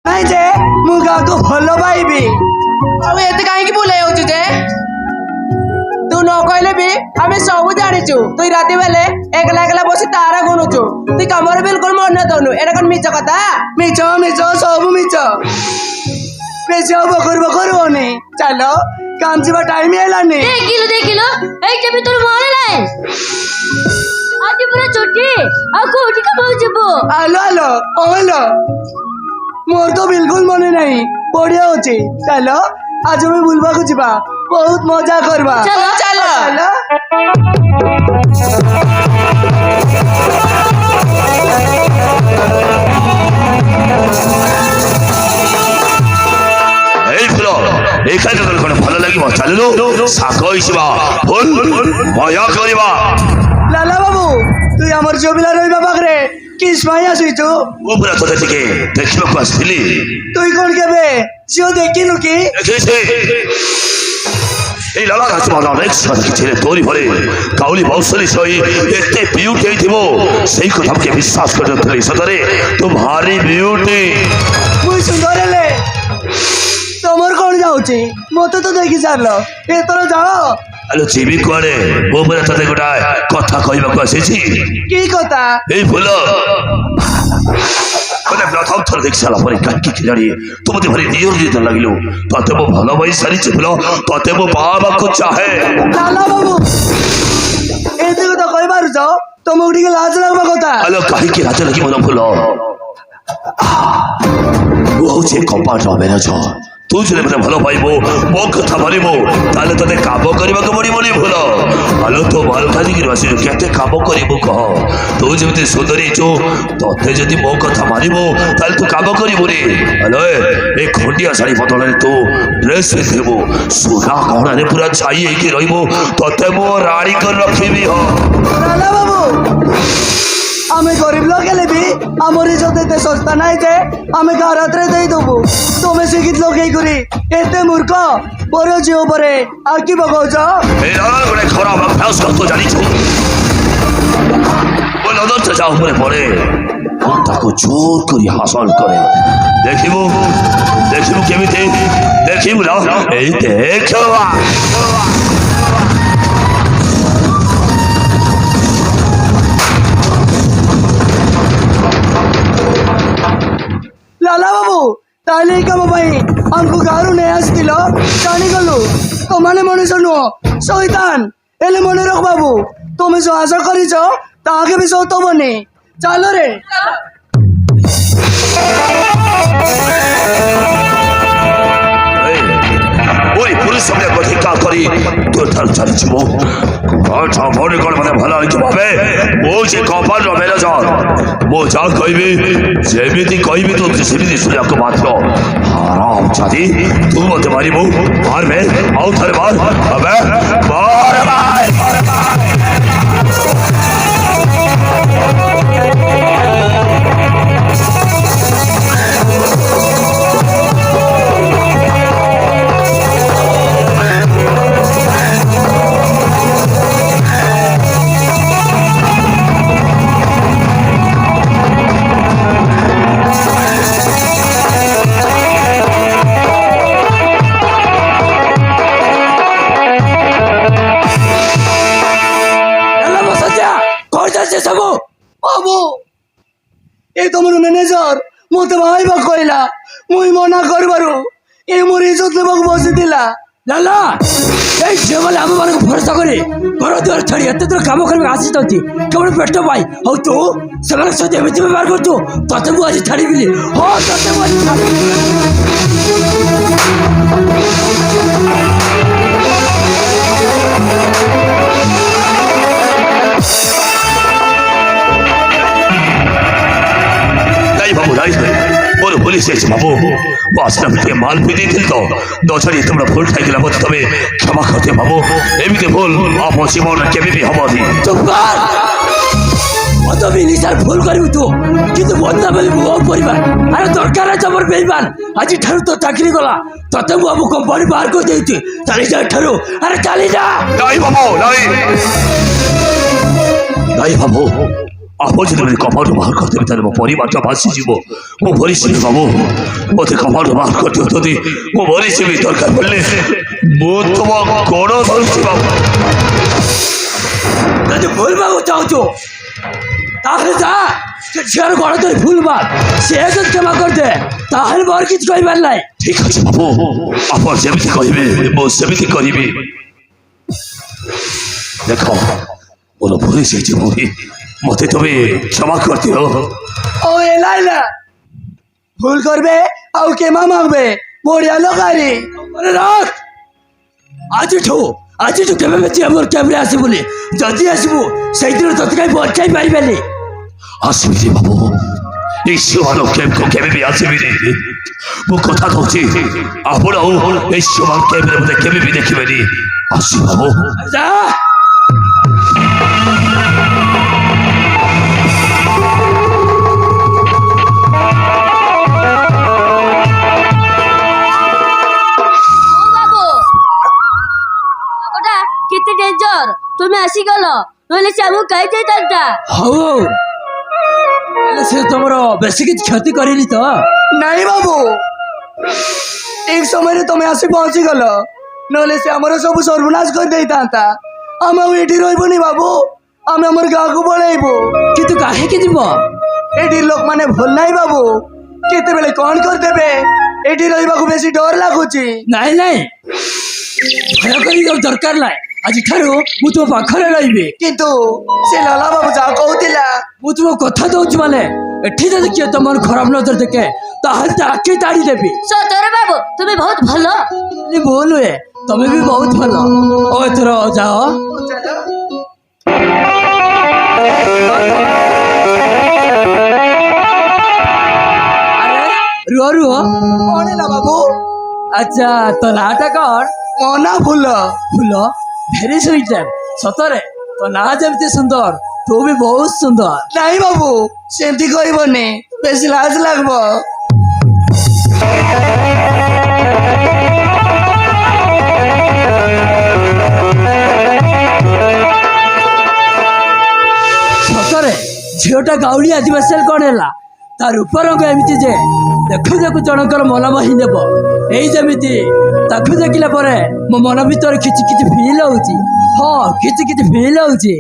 ନାଇଁ ଯେ ମୁଁ କାହାକୁ ଭଲ ପାଇବି। ଆଉ ଏତେ କାହିଁକି ଭୁଲ ହେଇଯାଉଛୁ ଯେ? ତୁ ନ କହିଲେ ବି ଆମେ ସବୁ ଜାଣିଛୁ। ତୁଇ ରାତି ବେଲେ ଏକଲା ଏକଲା ବସି ତାରା ଗୁଣୁଛୁ। ତୁଇ କାମରେ ବିଲକୁଲ ମନ ଦଉନୁ। ଏଟା କଣ ମିଛ କଥା? ମିଛ ମିଛ ସବୁ ମିଛ। ବେଶୀ ଆଉ ବକର ବକର ହଉନି। ଚାଲ କାମ ଯିବା ଟାଇମ ହେଲାନି। ଦେଖିଲୁ ଏଇଟା ବି ତୋର ମନେ ନାହିଁ। ଆଜି ପୁରା ଛୁଟି ଆଉ କୋଉଠି କାମକୁ ଯିବୁ? ଆଲୋ ଆଲୋ ଓଲୋ ମୋର ତ ବିଲକୁଲ ମନେ ନାହିଁ। ବଢିଆ ଅଛି। ଚାଲ ଆଜି ଆମେ ବୁଲବାକୁ ଯିବା। ବହୁତ ମଜା କରିବା। ଚାଲ ଚାଲ। ଚାଲ এই ফুল এখানে তোর কোন ভালো লাগিব চালিলু শাক হইছিবা ফুল মজা করিবা। লালা বাবু তুই আমার জবিলা রইবা পাখরে কিস মাই আসিছু? উপরে তোদের থেকে দেখিବାକୁ আসছিলি। তুই কোন কেবে জিও দেখিনু কি? দেখেছি এই লালা গাছ বালা অনেক সাথে ছেলে তোরি ভরে কাউলি বৌসলি সই এতে বিউটি হইଥିବ সেই কথাকে বিশ্বাস করতে সতরে তো ভারি বিউটি। মুই সুন্দর হেলে তোমার কোন যাଉଛି? মতে তো দেখি সারল এতর যাও। আলো জিবি কুଆଡେ ଉପରେ ତତେ ଗୋଟାଏ କଥା କହିବାକୁ ଆସିଛି। কি কথা? এই ফুল মানে প্রথম থর দেখি সারা পরে কাকি খিলাড়ি তো মতে ভারি নিয়র দিতে লাগিল। ততে মো ভালো ভাই সারিছে ফুল ততে মো পাବାକୁ চাহে। লালা বাবু এতে কথা কই পারুছ? তোমাকে ଟିକେ লাজ লাগবা কথা। আলো কাহিকি রাতে লাগি মন ফুল ও হচ্ছে কম্পাউন্ডর ম্যানেজ। তু যদি মতে ভালো পাইব ମୋ କଥା ମାନିବ ତାହେଲେ ତତେ କାମ କରିବାକୁ ପଡ଼ିବନି ଭଲ। ଆଲୋ ତୋ ମାଲକାନଗିରି ଆସିଛୁ କେତେ କାମ କରିବୁ କହ? ତୁ ଯେମିତି ସୁଧୁରିଛୁ ତତେ ଯଦି ମୋ କଥା ମାନିବ ତାହେଲେ ତୁ କାମ କରିବୁନି। ଆଲୋ ଏ ଖଣ୍ଡିଆ ଶାଢ଼ୀ ବଦଳରେ ତୁ ଡ୍ରେସ୍ ପିନ୍ଧିବୁ ସୁନା ଗହଣାରେ ପୁରା ଛାଇ ହେଇକି ରହିବୁ ତତେ ମୋ ରାଣୀ କରି ରଖିବି। ହଁ লালা বাবু আমি গরিব লোক হেলে বি আমার ইজ্জত এতে সস্তা নাই যে আমি কার হাতে দেই দেবো। তুমি শিক্ষিত লোক এই করি এতে মূর্খ পরে জিও পরে আর কি বকৌছ? এই লালার গোটে খরাপ অভ্যাস কত জানিଛୁ? ও নজর যা উপরে পড়ে তাকে জোর করে হাসল করে। দেখিবু দেখিবু কেমিতি দেখিবু না এই দেখ লালা বাবু তাহলে এই কাম পাই আমাকে গারু নেই আসছিল জানিগলু তোমানে মনুষ নুহ শৈতান এলে মনে রাখ বাবু তুমি যে আশা করিছ তাকে বি সত হবনি। চালো রে ওই পুরুষ সঙ্গে অধিকা করি তোর ধার চালিয়েছিল মনে কর মানে ভালো হয়েছে ভাবে ও যে কপাল মেলে যান মো যা কইবি যেমিতি কইবি তো সেমিতি শুনিବାକୁ বাধ্য। হারাম জাতি তু মতে মারিব মারবে আউ ଥରେ মার হবে মার ভাই। ସବୁ ବାବୁ ଏ ତମର ମ୍ୟାନେଜର ମତେ ବାହାଇବା କହିଲା ମୁଇଁ ମନା କରିବାରୁ ଏ ମୋର ଇଜ୍ଜତ ନେବାକୁ ବସିଥିଲା। ଲାଲା এই ଝିଅମାନେ ଆମମାନଙ୍କୁ ଭରସା କରି ଘର ଦ୍ୱାର ଛାଡ଼ି ଏତେ ଦୂର କାମ କରିବାକୁ ଆସିଛନ୍ତି କେବଳ ପେଟ ପାଇଁ। ହଉ ତୁ ସେମାନଙ୍କ ସହିତ ଏମିତି ବ୍ୟବହାର କରୁଛୁ ତତେ ମୁଁ ଆଜି ଛାଡ଼ିବିନି। ହଁ ତତେ ମୁଁ ଆଜି ଛାଡ଼ିବିନି। বাবু রাইজ মোর পুলিশ এসে বাবু বাসটা থেকে মাল পি দিয়েছিল তো দশারি তোমরা ভুল খাইগলা মতো তবে ক্ষমা করতে বাবু এমনি ভুল আপ জীবন কেবে বি হবনি। চুপ কর অত বিনিসার ভুল করিবু তু কিন্তু বদনাম ହେଲେ ମୁଁ ଆଉ କରିବା। ଆରେ ଦରକାର ଅଛି ଆମର ବେଇମାନ ଆଜି ଠାରୁ ତ ଚାକିରି ଗଲା ତତେ ମୁଁ ଆମ କମ୍ପାନୀ ବାହାର କରିଦେଇଛି ଚାଲି ଯା ଏଠାରୁ। ଆରେ ଚାଲି ଯା। ନାଇଁ ବାবু ନାଇଁ ନାଇଁ ବାবু ଆପଣ ଯେତେବେଳେ କପାଟ ବାହାର କରିଦେବେ ତାହେଲେ ମୋ ପରିବାରଟା ଭାସିଯିବ। ମୁଁ ମରିଯିବି ବାବୁ, ମୋତେ କପାଟ ବାହାର କରିଦିଅ ଯଦି ମୁଁ ମରିଯିବି। ଦରକାର ପଡ଼ିଲେ ମୁଁ ତୁମ ଗୋଡ଼ ଧରୁଛି ବାବୁ। ଯଦି ଭୁଲ ମାଗୁ ଚାହୁଁଛୁ ତାହେଲେ ଯା ସେ ଝିଅର ଗୋଡ଼ ଧରି ଭୁଲ ମାଗ। ସେ ଯଦି କ୍ଷମା କରିଦେ ତାହେଲେ ମୋର କିଛି କହିବାର ନାହିଁ। ঠিক আছে বাবু, ଆପଣ যেମିତି କହିବେ ମୁଁ ସେମିତି କରିବି। ଦେଖ ମୋର ଭୁଲ ହେଇଯାଇଛି ଭଉଣୀ, ମୋତେ তুমি ক্ষমা କରିଦିଅ। ও এলাইলা ভুল করবে ଆଉ ক্ষমা মাগবে বড়িয়া লোকারি। মনে রাখ ଆଜିଠୁ କେବେ ବେଶୀ ଆମର କ୍ୟାମ୍ପରେ ଆସିବୁନି। ଯଦି ଆସିବୁ ସେଇଦିନ ତତେ କାହିଁ ବଞ୍ଚାଇ ପାରିବେନି। ଆସିବିନି ବାବୁ, এই সীমানো ক্যাম্পକୁ କେବେ ବି ଆସିବିନି। ମୁଁ କଥା କହୁଛି ଆପଣ ଆଉ এই ସୀମାନ କ୍ୟାମ୍ପରେ ମୋତେ କେବେ ବି ଦେଖିବେନି। ଆସି ବାବୁ। ଯା ও বাবু ওটা কেতে ডেঞ্জর, তুমি আসিগল নইলে সে আমাকে খাই যাইতান্তা। ହଉ ହେଲେ ସେ ତମର ବେଶୀ କିଛି କ୍ଷତି କରିନି ତ? নাই বাবু, ঠিক সমୟରେ তুমি আসি পৌঁছিগল, নইলে সে আমার সবু সর্বনাশ করে ଦେଇଥାନ୍ତା। ଆମେ ଆଉ ଏଠି ରହିବୁନି ବାବୁ, ଆମେ ଆମର ଗାଁକୁ ପଳେଇବୁ। କିନ୍ତୁ କାହିଁକି ଯିବ? ଏଠି ଲୋକମାନେ ଭଲ ନାହିଁ ବାବୁ, କେତେବେଳେ କଣ କରିଦେବେ। ଏଠି ରହିବାକୁ ବେଶୀ ଡର ଲାଗୁଛି। ନାଇଁ ନାଇଁ ଭୟ କରିବାକୁ ଦରକାର ନାହିଁ। ଆଜିଠାରୁ ମୁଁ ତୁମ ପାଖରେ ରହିବି। କିନ୍ତୁ ସେ ଲଲା ବାବୁ ଯାହା କହୁଥିଲା। ମୁଁ ତୁମକୁ କଥା ଦଉଛି ମାନେ ଏଠି ଯଦି କିଏ ତମର ଖରାପ ନଜର ଦେଖେ ତାହେଲେ ତା ଆଖି ତାଡ଼ି ଦେବି। ସତରେ ବାବୁ তুমি ବହୁତ ଭଲ। ଭୁଲ ହୁଏ, ତମେ ବି ବହୁତ ଭଲ। ଓ ଏଥର ଯାଅ। ଆରେ ରୁହ ରୁହ। କଣ ହେଲା ବାବୁ? ଆଚ୍ଛା ତୋ ନାଁଟା କଣ? ମୋ ନାଁ Phul. Phul? Very sweet name. ସତରେ ତୋ ନାଁ ଯେମିତି ସୁନ୍ଦର ତୁ ବି ବହୁତ ସୁନ୍ଦର। ନାଇଁ ବାବୁ ସେମିତି କହିବନି, ବେଶୀ ଲାଜ ଲାଗବ। ସତରେ ଝିଅଟା ଗାଉଁଲି ଆଦିବାସୀ କଣ ହେଲା? ତା ରୂପ ରଙ୍ଗ ଏମିତି ଯେ ଦେଖୁ ଦେଖୁ ଜଣଙ୍କର ମନ ମୋହି ନେବ। ଏଇ ଯେମିତି ତାକୁ ଦେଖିଲା ପରେ ମୋ ମନ ଭିତରେ କିଛି କିଛି ଫିଲ୍ ହଉଛି। ହଁ କିଛି କିଛି ଫିଲ୍ ହଉଛି।